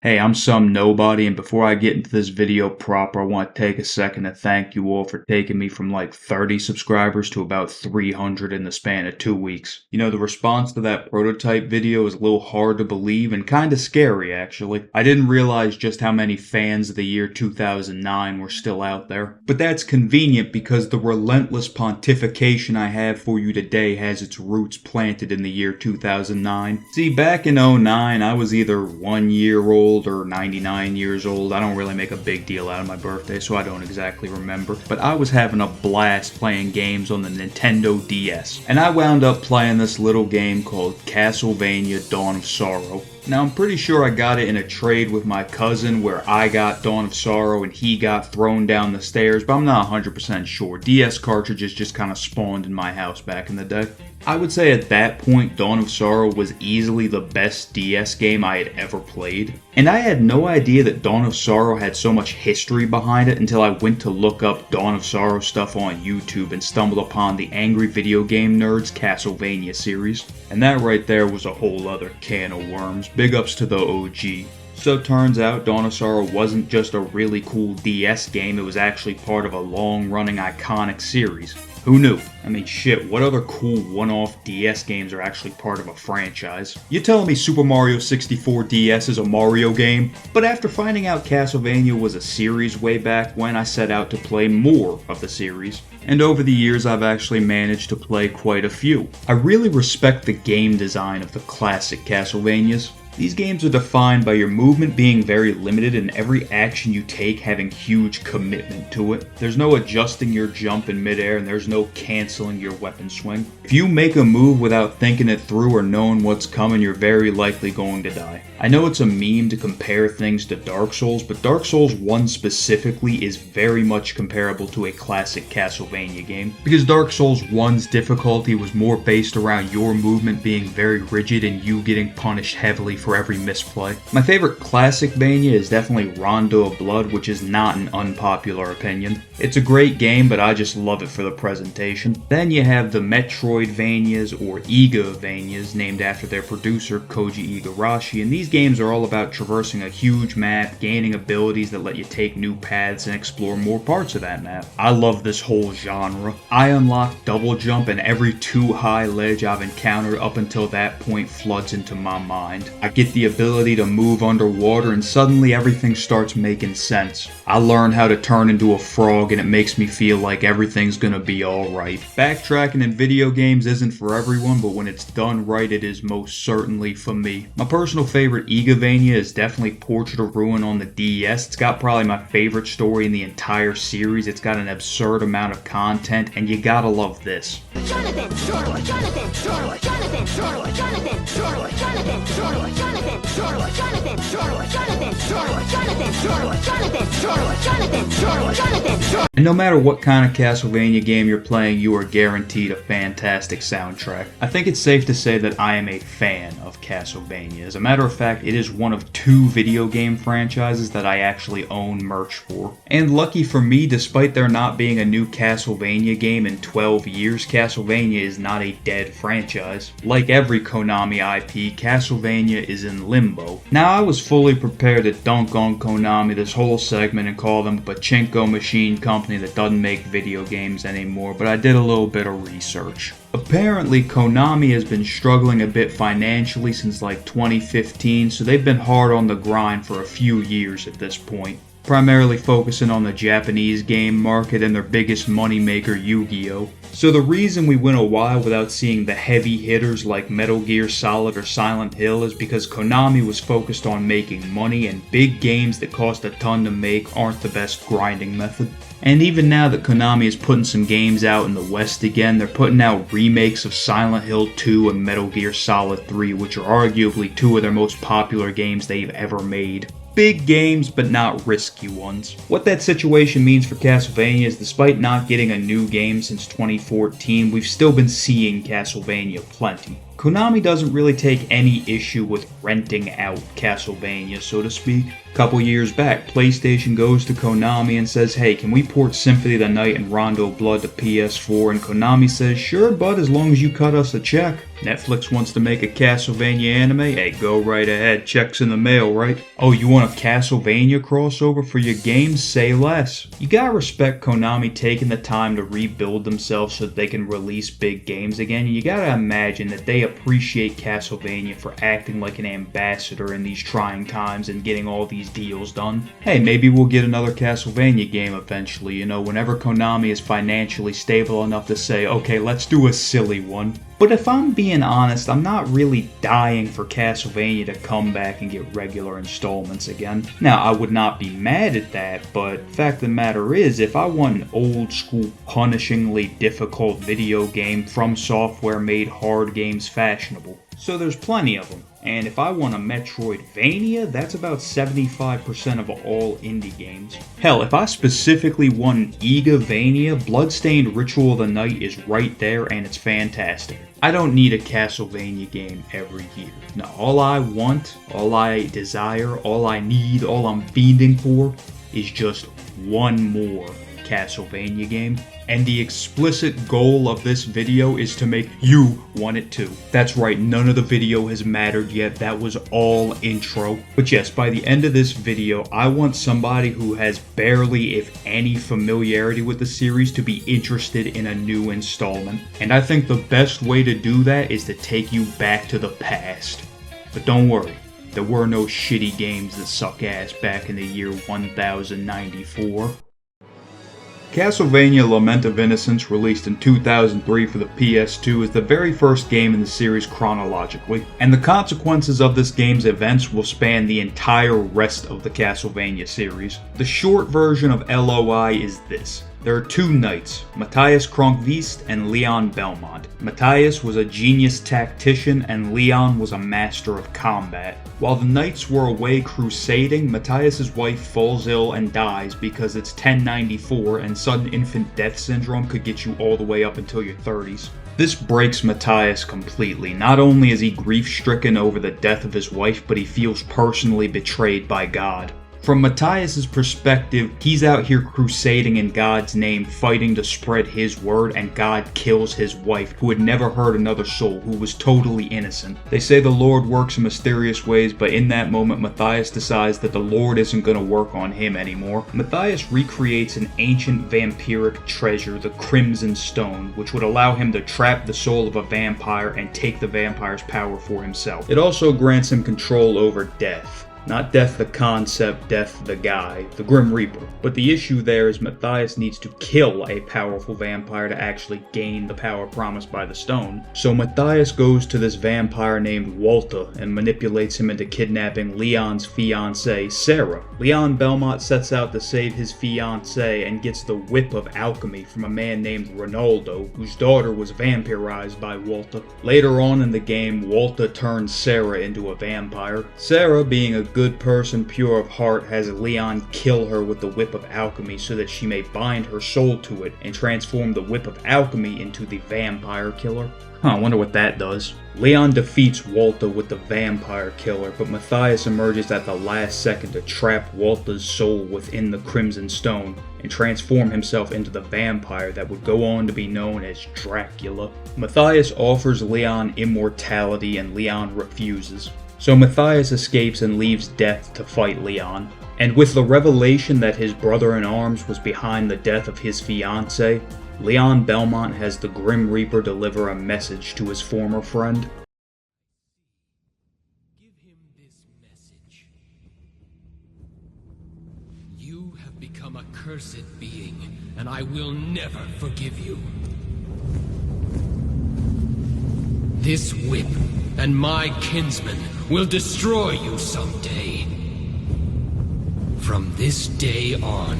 Hey, I'm some nobody, and before I get into this video proper, I want to take a second to thank you all for taking me from like 30 subscribers to about 300 in the span of 2 weeks. You know, the response to that prototype video is a little hard to believe and kinda scary, actually. I didn't realize just how many fans of the year 2009 were still out there. But that's convenient because the relentless pontification I have for you today has its roots planted in the year 2009. See, back in '09, I was either 1 year old or 99 years old. I don't really make a big deal out of my birthday, so I don't exactly remember. But I was having a blast playing games on the Nintendo DS. And I wound up playing this little game called Castlevania Dawn of Sorrow. Now, I'm pretty sure I got it in a trade with my cousin where I got Dawn of Sorrow and he got thrown down the stairs, but I'm not 100% sure. DS cartridges just kind of spawned in my house back in the day. I would say at that point, Dawn of Sorrow was easily the best DS game I had ever played. And I had no idea that Dawn of Sorrow had so much history behind it until I went to look up Dawn of Sorrow stuff on YouTube and stumbled upon the Angry Video Game Nerds Castlevania series. And that right there was a whole other can of worms. Big ups to the OG. So it turns out Dawn of Sorrow wasn't just a really cool DS game, it was actually part of a long-running iconic series. Who knew? I mean, shit, what other cool one-off DS games are actually part of a franchise? You telling me Super Mario 64 DS is a Mario game? But after finding out Castlevania was a series way back when, I set out to play more of the series. And over the years, I've actually managed to play quite a few. I really respect the game design of the classic Castlevanias. These games are defined by your movement being very limited and every action you take having huge commitment to it. There's no adjusting your jump in midair and there's no canceling your weapon swing. If you make a move without thinking it through or knowing what's coming, you're very likely going to die. I know it's a meme to compare things to Dark Souls, but Dark Souls 1 specifically is very much comparable to a classic Castlevania game, because Dark Souls 1's difficulty was more based around your movement being very rigid and you getting punished heavily for every misplay. My favorite classic Vania is definitely Rondo of Blood, which is not an unpopular opinion. It's a great game, but I just love it for the presentation. Then you have the Metroidvanias or Igavanias, named after their producer Koji Igarashi, and these games are all about traversing a huge map, gaining abilities that let you take new paths and explore more parts of that map. I love this whole genre. I unlock double jump and every too high ledge I've encountered up until that point floods into my mind. I get the ability to move underwater and suddenly everything starts making sense. I learn how to turn into a frog and it makes me feel like everything's gonna be alright. Backtracking in video games isn't for everyone, but when it's done right, it is most certainly for me. My personal favorite Igavania is definitely Portrait of Ruin on the DS. It's got probably my favorite story in the entire series. It's got an absurd amount of content, and you gotta love this. And no matter what kind of Castlevania game you're playing, you are guaranteed a fantastic soundtrack. I think it's safe to say that I am a fan of Castlevania. As a matter of fact, it is one of 2 video game franchises that I actually own merch for. And lucky for me, despite there not being a new Castlevania game in 12 years, Castlevania is not a dead franchise. Like every Konami IP, Castlevania is in limbo. Now, I was fully prepared to dunk on Konami this whole segment and call them a pachinko machine company that doesn't make video games anymore, but I did a little bit of research. Apparently, Konami has been struggling a bit financially since like 2015, so they've been hard on the grind for a few years at this point, primarily focusing on the Japanese game market and their biggest moneymaker, Yu-Gi-Oh! So the reason we went a while without seeing the heavy hitters like Metal Gear Solid or Silent Hill is because Konami was focused on making money, and big games that cost a ton to make aren't the best grinding method. And even now that Konami is putting some games out in the West again, they're putting out remakes of Silent Hill 2 and Metal Gear Solid 3, which are arguably 2 of their most popular games they've ever made. Big games, but not risky ones. What that situation means for Castlevania is despite not getting a new game since 2014, we've still been seeing Castlevania plenty. Konami doesn't really take any issue with renting out Castlevania, so to speak. A couple years back, PlayStation goes to Konami and says, hey, can we port Symphony of the Night and Rondo of Blood to PS4? And Konami says, sure, bud, as long as you cut us a check. Netflix wants to make a Castlevania anime? Hey, go right ahead, check's in the mail, right? Oh, you want a Castlevania crossover for your games? Say less. You gotta respect Konami taking the time to rebuild themselves so that they can release big games again. You gotta imagine that they appreciate Castlevania for acting like an ambassador in these trying times and getting all these deals done. Hey, maybe we'll get another Castlevania game eventually, you know, whenever Konami is financially stable enough to say, okay, let's do a silly one. But if I'm being honest, I'm not really dying for Castlevania to come back and get regular installments again. Now, I would not be mad at that, but the fact of the matter is, if I want an old school, punishingly difficult video game, From Software made hard games fashionable. So there's plenty of them. And if I want a Metroidvania, that's about 75% of all indie games. Hell, if I specifically want an Igavania, Bloodstained Ritual of the Night is right there and it's fantastic. I don't need a Castlevania game every year. No, all I want, all I desire, all I need, all I'm fiending for is just one more Castlevania game. And the explicit goal of this video is to make you want it too. That's right, none of the video has mattered yet, that was all intro. But yes, by the end of this video, I want somebody who has barely, if any, familiarity with the series to be interested in a new installment. And I think the best way to do that is to take you back to the past. But don't worry, there were no shitty games that suck ass back in the year 1094. Castlevania Lament of Innocence, released in 2003 for the PS2, is the very first game in the series chronologically, and the consequences of this game's events will span the entire rest of the Castlevania series. The short version of LOI is this. There are two knights, Matthias Kronkvist and Leon Belmont. Matthias was a genius tactician and Leon was a master of combat. While the knights were away crusading, Matthias' wife falls ill and dies because it's 1094 and sudden infant death syndrome could get you all the way up until your 30s. This breaks Matthias completely. Not only is he grief-stricken over the death of his wife, but he feels personally betrayed by God. From Matthias' perspective, he's out here crusading in God's name, fighting to spread his word, and God kills his wife, who had never hurt another soul, who was totally innocent. They say the Lord works in mysterious ways, but in that moment, Matthias decides that the Lord isn't going to work on him anymore. Matthias recreates an ancient vampiric treasure, the Crimson Stone, which would allow him to trap the soul of a vampire and take the vampire's power for himself. It also grants him control over death. Not Death the concept, Death the guy, the Grim Reaper. But the issue there is Matthias needs to kill a powerful vampire to actually gain the power promised by the stone. So Matthias goes to this vampire named Walter and manipulates him into kidnapping Leon's fiancée, Sarah. Leon Belmont sets out to save his fiancée and gets the whip of alchemy from a man named Ronaldo, whose daughter was vampirized by Walter. Later on in the game, Walter turns Sarah into a vampire. Sarah, being a good person, pure of heart, has Leon kill her with the Whip of Alchemy so that she may bind her soul to it and transform the Whip of Alchemy into the Vampire Killer. I wonder what that does. Leon defeats Walter with the Vampire Killer, but Matthias emerges at the last second to trap Walter's soul within the Crimson Stone and transform himself into the vampire that would go on to be known as Dracula. Matthias offers Leon immortality and Leon refuses. So Matthias escapes and leaves Death to fight Leon. And with the revelation that his brother-in-arms was behind the death of his fiancée, Leon Belmont has the Grim Reaper deliver a message to his former friend. Give him this message. You have become a cursed being, and I will never forgive you. This whip and my kinsmen will destroy you someday. From this day on,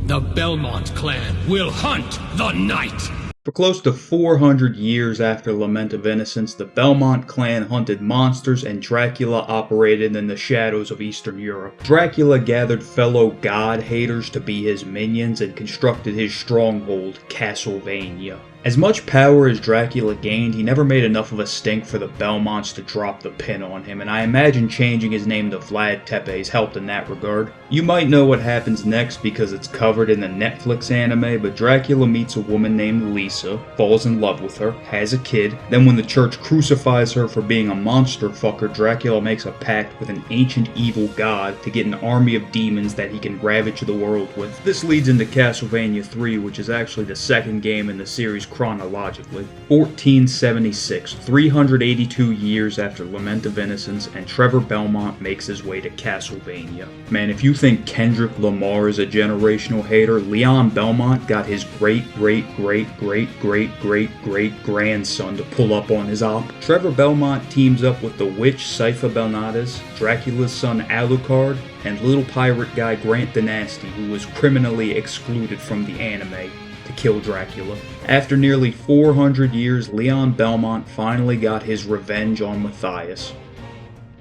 the Belmont clan will hunt the night! For close to 400 years after Lament of Innocence, the Belmont clan hunted monsters and Dracula operated in the shadows of Eastern Europe. Dracula gathered fellow god-haters to be his minions and constructed his stronghold, Castlevania. As much power as Dracula gained, he never made enough of a stink for the Belmonts to drop the pin on him, and I imagine changing his name to Vlad Tepes helped in that regard. You might know what happens next because it's covered in the Netflix anime, but Dracula meets a woman named Lisa, falls in love with her, has a kid, then when the church crucifies her for being a monster fucker, Dracula makes a pact with an ancient evil god to get an army of demons that he can ravage the world with. This leads into Castlevania 3, which is actually the second game in the series chronologically. 1476, 382 years after Lament of Innocence, and Trevor Belmont makes his way to Castlevania. Man, if you think Kendrick Lamar is a generational hater, Leon Belmont got his great-great-great-great-great-great-grandson to pull up on his op. Trevor Belmont teams up with the witch Sypha Belnades, Dracula's son Alucard, and little pirate guy Grant Dynasty, who was criminally excluded from the anime, to kill Dracula. After nearly 400 years, Leon Belmont finally got his revenge on Matthias.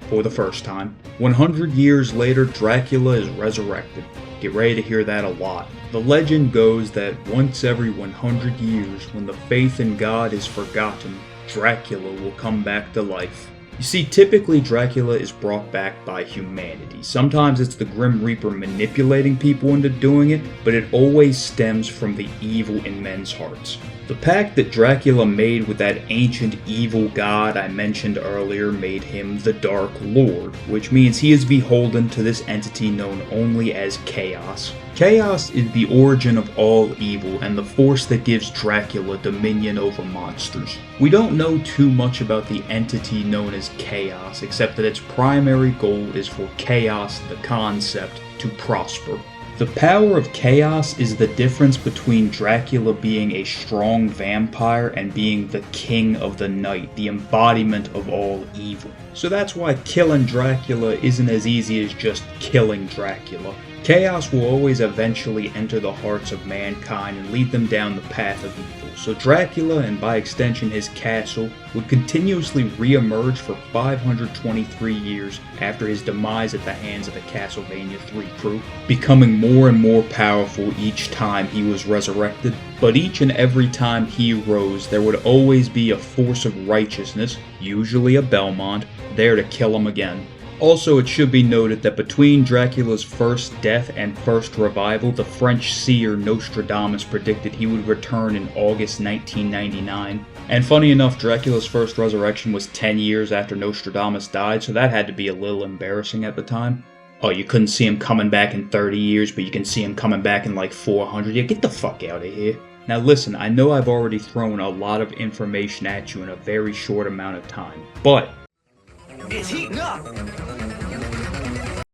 For the first time. 100 years later, Dracula is resurrected. Get ready to hear that a lot. The legend goes that once every 100 years, when the faith in God is forgotten, Dracula will come back to life. You see, typically Dracula is brought back by humanity. Sometimes it's the Grim Reaper manipulating people into doing it, but it always stems from the evil in men's hearts. The pact that Dracula made with that ancient evil god I mentioned earlier made him the Dark Lord, which means he is beholden to this entity known only as Chaos. Chaos is the origin of all evil and the force that gives Dracula dominion over monsters. We don't know too much about the entity known as Chaos, except that its primary goal is for Chaos, the concept, to prosper. The power of Chaos is the difference between Dracula being a strong vampire and being the king of the night, the embodiment of all evil. So that's why killing Dracula isn't as easy as just killing Dracula. Chaos will always eventually enter the hearts of mankind and lead them down the path of evil. So Dracula, and by extension his castle, would continuously re-emerge for 523 years after his demise at the hands of the Castlevania 3 crew, becoming more and more powerful each time he was resurrected. But each and every time he rose, there would always be a force of righteousness, usually a Belmont, there to kill him again. Also, it should be noted that between Dracula's first death and first revival, the French seer Nostradamus predicted he would return in August 1999. And funny enough, Dracula's first resurrection was 10 years after Nostradamus died, so that had to be a little embarrassing at the time. Oh, you couldn't see him coming back in 30 years, but you can see him coming back in like 400. Yeah, get the fuck out of here. Now listen, I know I've already thrown a lot of information at you in a very short amount of time, but it's heating up!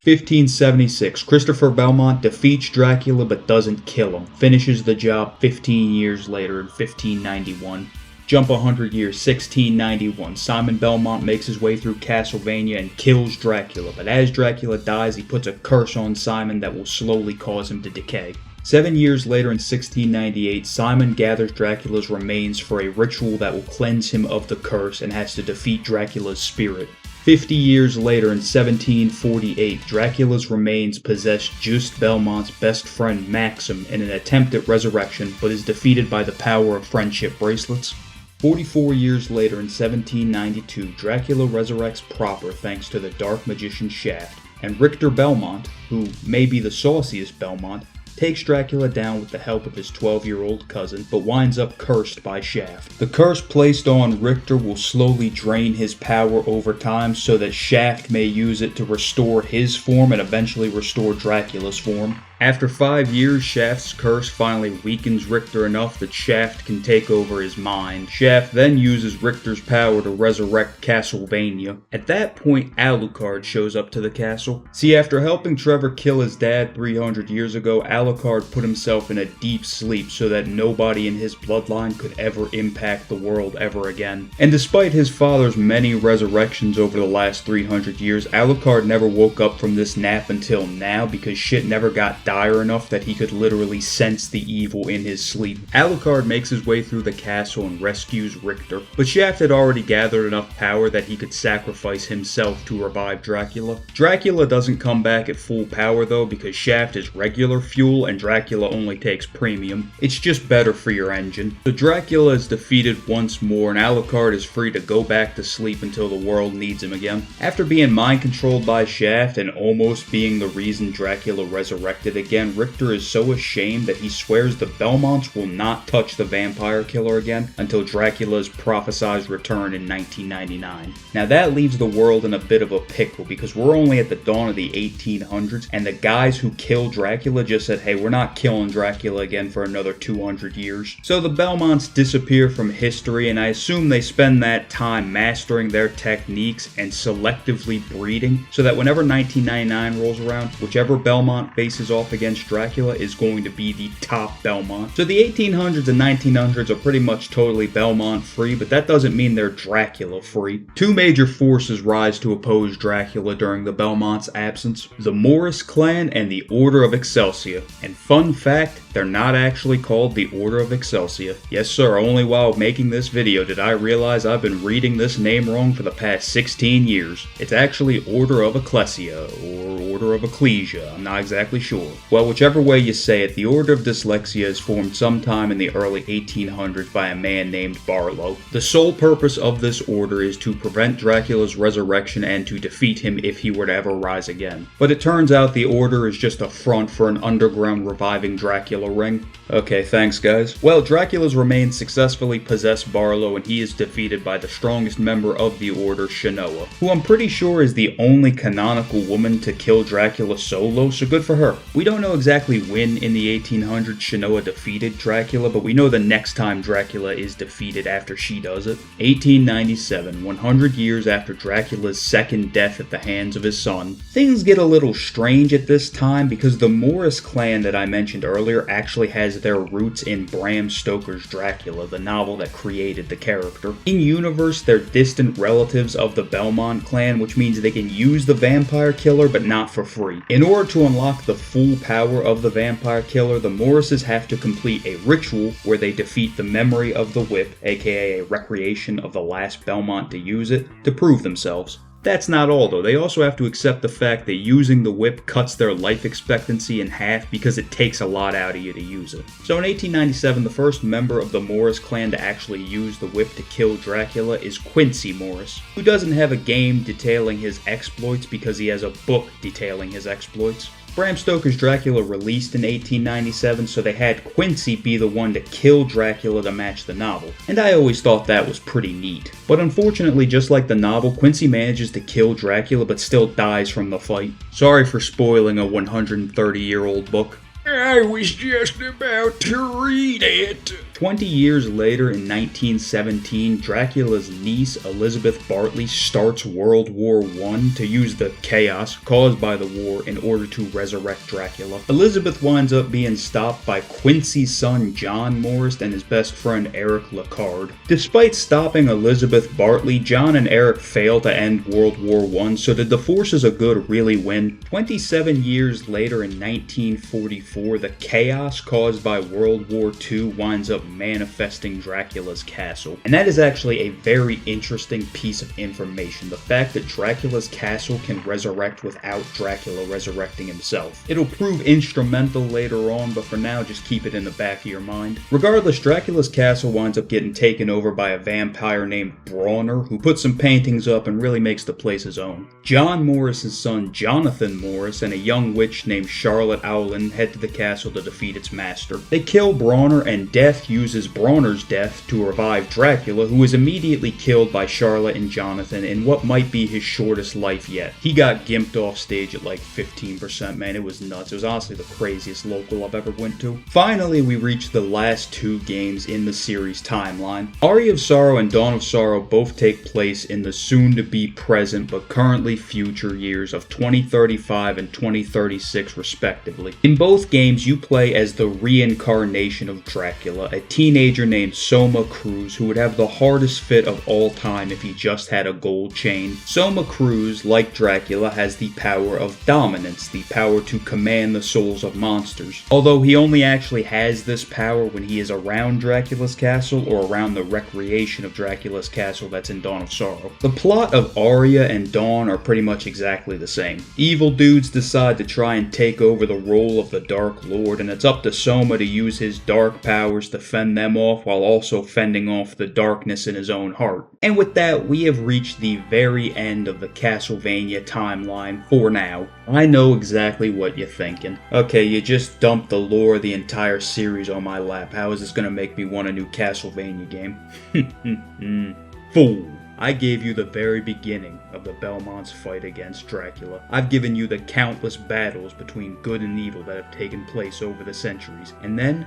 1576, Christopher Belmont defeats Dracula but doesn't kill him, finishes the job 15 years later in 1591. Jump 100 years, 1691, Simon Belmont makes his way through Castlevania and kills Dracula, but as Dracula dies he puts a curse on Simon that will slowly cause him to decay. 7 years later in 1698, Simon gathers Dracula's remains for a ritual that will cleanse him of the curse and has to defeat Dracula's spirit. 50 years later in 1748, Dracula's remains possess Juste Belmont's best friend Maxim in an attempt at resurrection, but is defeated by the power of friendship bracelets. 44 years later in 1792, Dracula resurrects proper thanks to the dark magician Shaft, and Richter Belmont, who may be the sauciest Belmont, takes Dracula down with the help of his 12-year-old cousin, but winds up cursed by Shaft. The curse placed on Richter will slowly drain his power over time so that Shaft may use it to restore his form and eventually restore Dracula's form. After 5 years, Shaft's curse finally weakens Richter enough that Shaft can take over his mind. Shaft then uses Richter's power to resurrect Castlevania. At that point, Alucard shows up to the castle. See, after helping Trevor kill his dad 300 years ago, Alucard put himself in a deep sleep so that nobody in his bloodline could ever impact the world ever again. And despite his father's many resurrections over the last 300 years, Alucard never woke up from this nap until now because shit never got dire enough that he could literally sense the evil in his sleep. Alucard makes his way through the castle and rescues Richter, but Shaft had already gathered enough power that he could sacrifice himself to revive Dracula. Dracula doesn't come back at full power though, because Shaft is regular fuel and Dracula only takes premium. It's just better for your engine. So Dracula is defeated once more and Alucard is free to go back to sleep until the world needs him again. After being mind controlled by Shaft and almost being the reason Dracula resurrected again, Richter is so ashamed that he swears the Belmonts will not touch the vampire killer again until Dracula's prophesized return in 1999. Now that leaves the world in a bit of a pickle because we're only at the dawn of the 1800s and the guys who killed Dracula just said, hey, we're not killing Dracula again for another 200 years. So the Belmonts disappear from history, and I assume they spend that time mastering their techniques and selectively breeding so that whenever 1999 rolls around, whichever Belmont faces off against Dracula is going to be the top Belmont. So the 1800s and 1900s are pretty much totally Belmont free, but that doesn't mean they're Dracula free. Two major forces rise to oppose Dracula during the Belmont's absence: the Morris clan and the Order of Excelsior. And fun fact, they're not actually called the Order of Excelsior. Yes sir, only while making this video did I realize I've been reading this name wrong for the past 16 years. It's actually Order of Ecclesia, or Order of Ecclesia, I'm not exactly sure. Well, whichever way you say it, the Order of Dyslexia is formed sometime in the early 1800s by a man named Barlow. The sole purpose of this order is to prevent Dracula's resurrection and to defeat him if he were to ever rise again. But it turns out the order is just a front for an underground reviving Dracula ring. Okay, thanks guys. Well, Dracula's remains successfully possess Barlow and he is defeated by the strongest member of the order, Shanoa, who I'm pretty sure is the only canonical woman to kill Dracula solo, so good for her. We don't know exactly when in the 1800s Shanoa defeated Dracula, but we know the next time Dracula is defeated after she does it. 1897, 100 years after Dracula's second death at the hands of his son. Things get a little strange at this time because the Morris clan that I mentioned earlier actually has their roots in Bram Stoker's Dracula, the novel that created the character. In universe, they're distant relatives of the Belmont clan, which means they can use the vampire killer but not for free. In order to unlock the full power of the vampire killer, the Morrises have to complete a ritual where they defeat the memory of the whip, aka a recreation of the last Belmont to use it, to prove themselves. That's not all though, they also have to accept the fact that using the whip cuts their life expectancy in half because it takes a lot out of you to use it. So in 1897, the first member of the Morris clan to actually use the whip to kill Dracula is Quincy Morris, who doesn't have a game detailing his exploits because he has a book detailing his exploits. Bram Stoker's Dracula released in 1897, so they had Quincy be the one to kill Dracula to match the novel, and I always thought that was pretty neat. But unfortunately, just like the novel, Quincy manages to kill Dracula but still dies from the fight. Sorry for spoiling a 130-year-old book. I was just about to read it. 20 years later, in 1917, Dracula's niece, Elizabeth Bartley, starts World War I to use the chaos caused by the war in order to resurrect Dracula. Elizabeth winds up being stopped by Quincy's son, John Morris, and his best friend, Eric Lacard. Despite stopping Elizabeth Bartley, John and Eric fail to end World War I, so did the forces of good really win? 27 years later, in 1944, the chaos caused by World War II winds up manifesting Dracula's castle. And that is actually a very interesting piece of information, the fact that Dracula's castle can resurrect without Dracula resurrecting himself. It'll prove instrumental later on, but for now just keep it in the back of your mind. Regardless, Dracula's castle winds up getting taken over by a vampire named Brawner, who puts some paintings up and really makes the place his own. John Morris's son Jonathan Morris and a young witch named Charlotte Owlin head to the castle to defeat its master. They kill Brawner, and Death uses Brawner's death to revive Dracula, who is immediately killed by Charlotte and Jonathan in what might be his shortest life yet. He got gimped off stage at like 15%, man. It was nuts. It was honestly the craziest local I've ever went to. Finally, we reach the last two games in the series timeline. Aria of Sorrow and Dawn of Sorrow both take place in the soon-to-be present but currently future years of 2035 and 2036 respectively. In both games, you play as the reincarnation of Dracula, a a teenager named Soma Cruz who would have the hardest fit of all time if he just had a gold chain. Soma Cruz, like Dracula, has the power of dominance, the power to command the souls of monsters. Although he only actually has this power when he is around Dracula's castle or around the recreation of Dracula's castle that's in Dawn of Sorrow. The plot of Arya and Dawn are pretty much exactly the same. Evil dudes decide to try and take over the role of the Dark Lord, and it's up to Soma to use his dark powers to fend them off while also fending off the darkness in his own heart. And with that, we have reached the very end of the Castlevania timeline for now. I know exactly what you're thinking. Okay, you just dumped the lore of the entire series on my lap. How is this gonna make me want a new Castlevania game? Fool! I gave you the very beginning of the Belmont's fight against Dracula. I've given you the countless battles between good and evil that have taken place over the centuries. And then,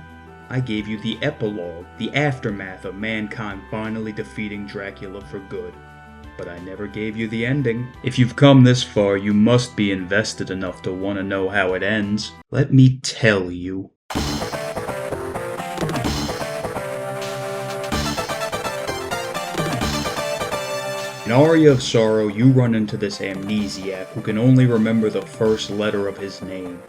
I gave you the epilogue, the aftermath of mankind finally defeating Dracula for good. But I never gave you the ending. If you've come this far, you must be invested enough to want to know how it ends. Let me tell you. In Aria of Sorrow, you run into this amnesiac who can only remember the first letter of his name.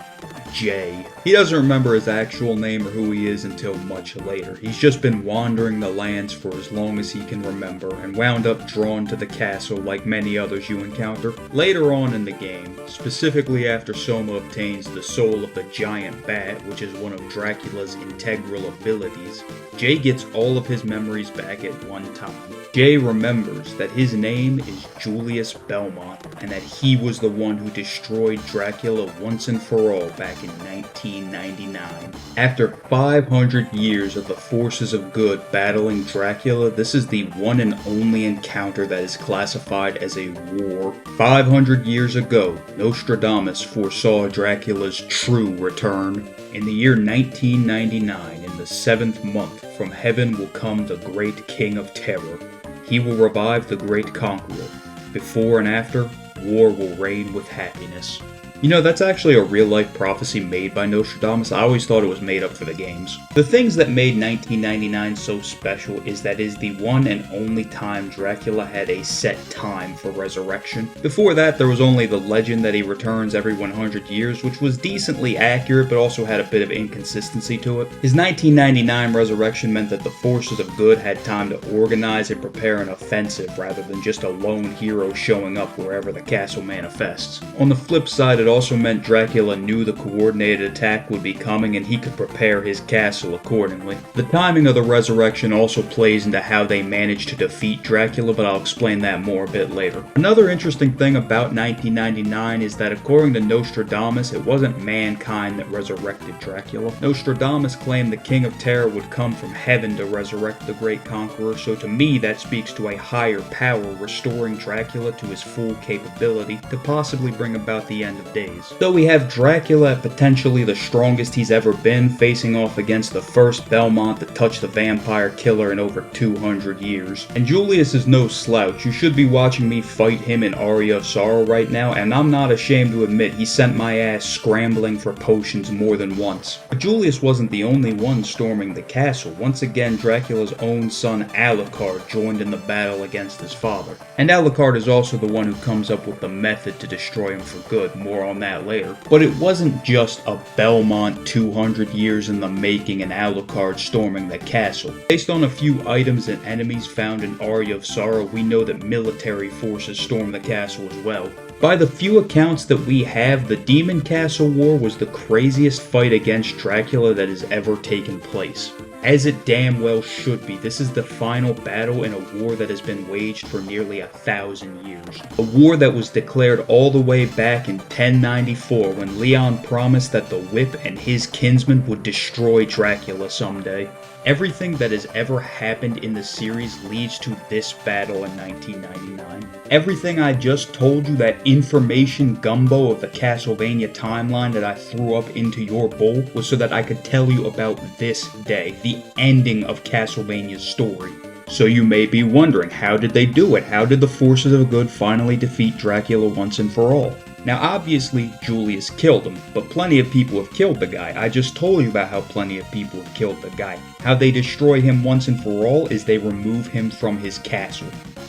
Jay. He doesn't remember his actual name or who he is until much later. He's just been wandering the lands for as long as he can remember and wound up drawn to the castle like many others you encounter. Later on in the game, specifically after Soma obtains the soul of the giant bat, which is one of Dracula's integral abilities, Jay gets all of his memories back at one time. Jay remembers that his name is Julius Belmont and that he was the one who destroyed Dracula once and for all back in 1999. After 500 years of the forces of good battling Dracula, this is the one and only encounter that is classified as a war. 500 years ago, Nostradamus foresaw Dracula's true return. In the year 1999, in the 7th month, from heaven will come the great King of Terror. He will revive the great conqueror. Before and after, war will reign with happiness. You know, that's actually a real-life prophecy made by Nostradamus. I always thought it was made up for the games. The things that made 1999 so special is that it is the one and only time Dracula had a set time for resurrection. Before that, there was only the legend that he returns every 100 years, which was decently accurate, but also had a bit of inconsistency to it. His 1999 resurrection meant that the forces of good had time to organize and prepare an offensive, rather than just a lone hero showing up wherever the castle manifests. On the flip side, it also meant Dracula knew the coordinated attack would be coming and he could prepare his castle accordingly. The timing of the resurrection also plays into how they managed to defeat Dracula, but I'll explain that more a bit later. Another interesting thing about 1999 is that according to Nostradamus, it wasn't mankind that resurrected Dracula. Nostradamus claimed the King of Terror would come from heaven to resurrect the great conqueror, so to me that speaks to a higher power restoring Dracula to his full capability to possibly bring about the end of days. So we have Dracula at potentially the strongest he's ever been, facing off against the first Belmont to touch the vampire killer in over 200 years. And Julius is no slouch. You should be watching me fight him in Aria of Sorrow right now, and I'm not ashamed to admit he sent my ass scrambling for potions more than once. But Julius wasn't the only one storming the castle. Once again, Dracula's own son Alucard joined in the battle against his father. And Alucard is also the one who comes up with the method to destroy him for good. More on that later. But it wasn't just a Belmont 200 years in the making and Alucard storming the castle. Based on a few items and enemies found in Aria of Sorrow, we know that military forces stormed the castle as well. By the few accounts that we have, the Demon Castle War was the craziest fight against Dracula that has ever taken place. As it damn well should be. This is the final battle in a war that has been waged for nearly 1,000 years. A war that was declared all the way back in 1094 when Leon promised that the Whip and his kinsmen would destroy Dracula someday. Everything that has ever happened in the series leads to this battle in 1999. Everything I just told you, that information gumbo of the Castlevania timeline that I threw up into your bowl, was so that I could tell you about this day, the ending of Castlevania's story. So you may be wondering, how did they do it? How did the forces of good finally defeat Dracula once and for all? Now obviously Julius killed him, but plenty of people have killed the guy. I just told you about how plenty of people have killed the guy. How they destroy him once and for all is they remove him from his castle.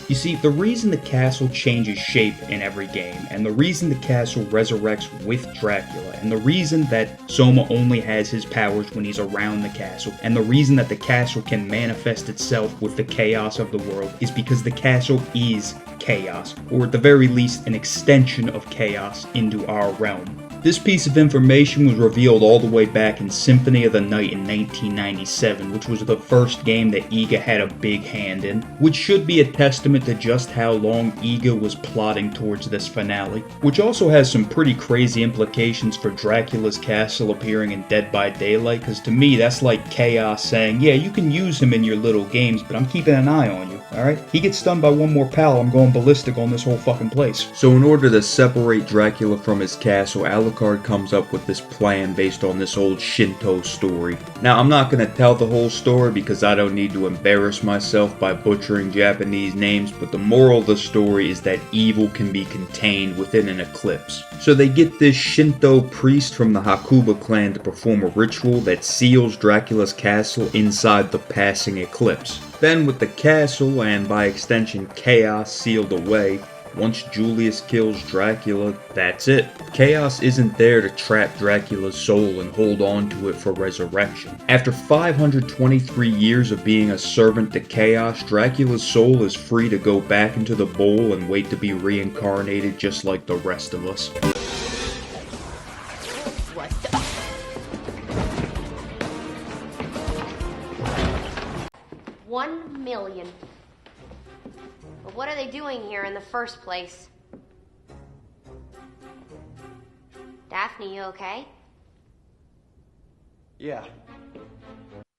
You see, the reason the castle changes shape in every game, and the reason the castle resurrects with Dracula, and the reason that Soma only has his powers when he's around the castle, and the reason that the castle can manifest itself with the chaos of the world is because the castle is chaos, or at the very least an extension of chaos into our realm. This piece of information was revealed all the way back in Symphony of the Night in 1997, which was the first game that Iga had a big hand in, which should be a testament to just how long Iga was plotting towards this finale, which also has some pretty crazy implications for Dracula's castle appearing in Dead by Daylight, because to me that's like Chaos saying, yeah, you can use him in your little games, but I'm keeping an eye on you, alright? He gets stunned by one more pal, I'm going ballistic on this whole fucking place. So in order to separate Dracula from his castle, Alucard comes up with this plan based on this old Shinto story. Now, I'm not going to tell the whole story because I don't need to embarrass myself by butchering Japanese names, but the moral of the story is that evil can be contained within an eclipse. So they get this Shinto priest from the Hakuba clan to perform a ritual that seals Dracula's castle inside the passing eclipse. Then with the castle, and by extension chaos, sealed away, once Julius kills Dracula, that's it. Chaos isn't there to trap Dracula's soul and hold on to it for resurrection. After 523 years of being a servant to Chaos, Dracula's soul is free to go back into the bowl and wait to be reincarnated just like the rest of us. What the? 1 million. But what are they doing here in the first place? Daphne, you okay? Yeah.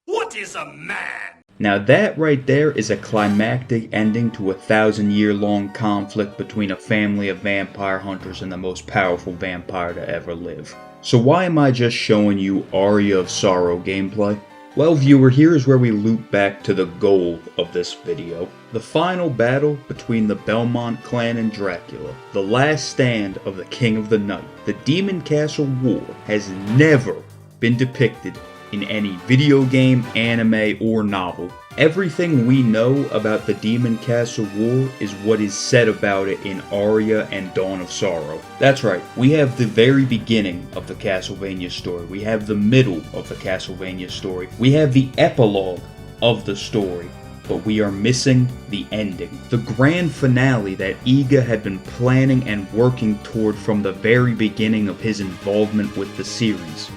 What is a man? Now that right there is a climactic ending to a 1,000-year-long conflict between a family of vampire hunters and the most powerful vampire to ever live. So why am I just showing you Aria of Sorrow gameplay? Well, viewer, here is where we loop back to the goal of this video. The final battle between the Belmont clan and Dracula. The last stand of the King of the Night. The Demon Castle War has never been depicted in any video game, anime, or novel. Everything we know about the Demon Castle War is what is said about it in Aria and Dawn of Sorrow. That's right, we have the very beginning of the Castlevania story, we have the middle of the Castlevania story, we have the epilogue of the story, but we are missing the ending. The grand finale that Iga had been planning and working toward from the very beginning of his involvement with the series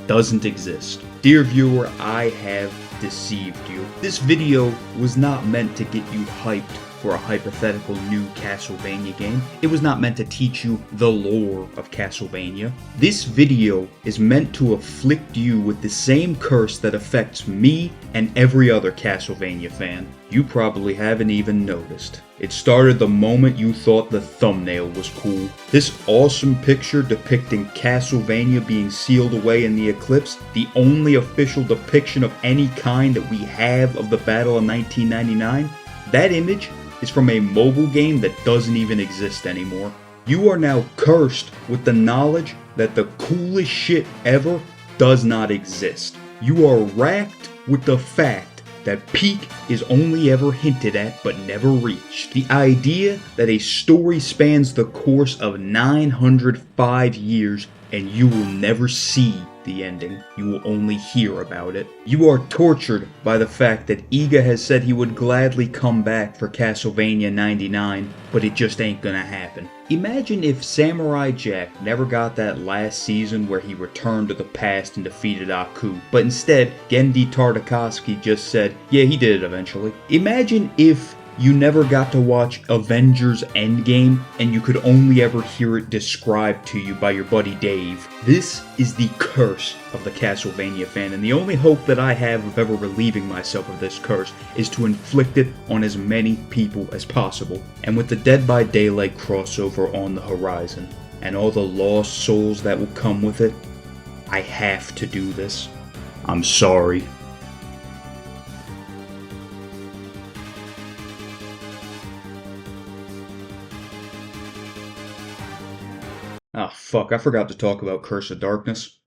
doesn't exist. Dear viewer, I have deceived you. This video was not meant to get you hyped for a hypothetical new Castlevania game. It was not meant to teach you the lore of Castlevania. This video is meant to afflict you with the same curse that affects me and every other Castlevania fan. You probably haven't even noticed. It started the moment you thought the thumbnail was cool. This awesome picture depicting Castlevania being sealed away in the eclipse, the only official depiction of any kind that we have of the battle of 1999, that image is from a mobile game that doesn't even exist anymore. You are now cursed with the knowledge that the coolest shit ever does not exist. You are racked with the fact that peak is only ever hinted at but never reached. The idea that a story spans the course of 905 years and you will never see the ending. You will only hear about it. You are tortured by the fact that Iga has said he would gladly come back for Castlevania 99, but it just ain't gonna happen. Imagine if Samurai Jack never got that last season where he returned to the past and defeated Aku, but instead Gendy Tartakovsky just said, yeah, he did it eventually. Imagine if you never got to watch Avengers Endgame and you could only ever hear it described to you by your buddy Dave. This is the curse of the Castlevania fan, and the only hope that I have of ever relieving myself of this curse is to inflict it on as many people as possible. And with the Dead by Daylight crossover on the horizon, and all the lost souls that will come with it, I have to do this. I'm sorry. fuck, I forgot to talk about Curse of Darkness.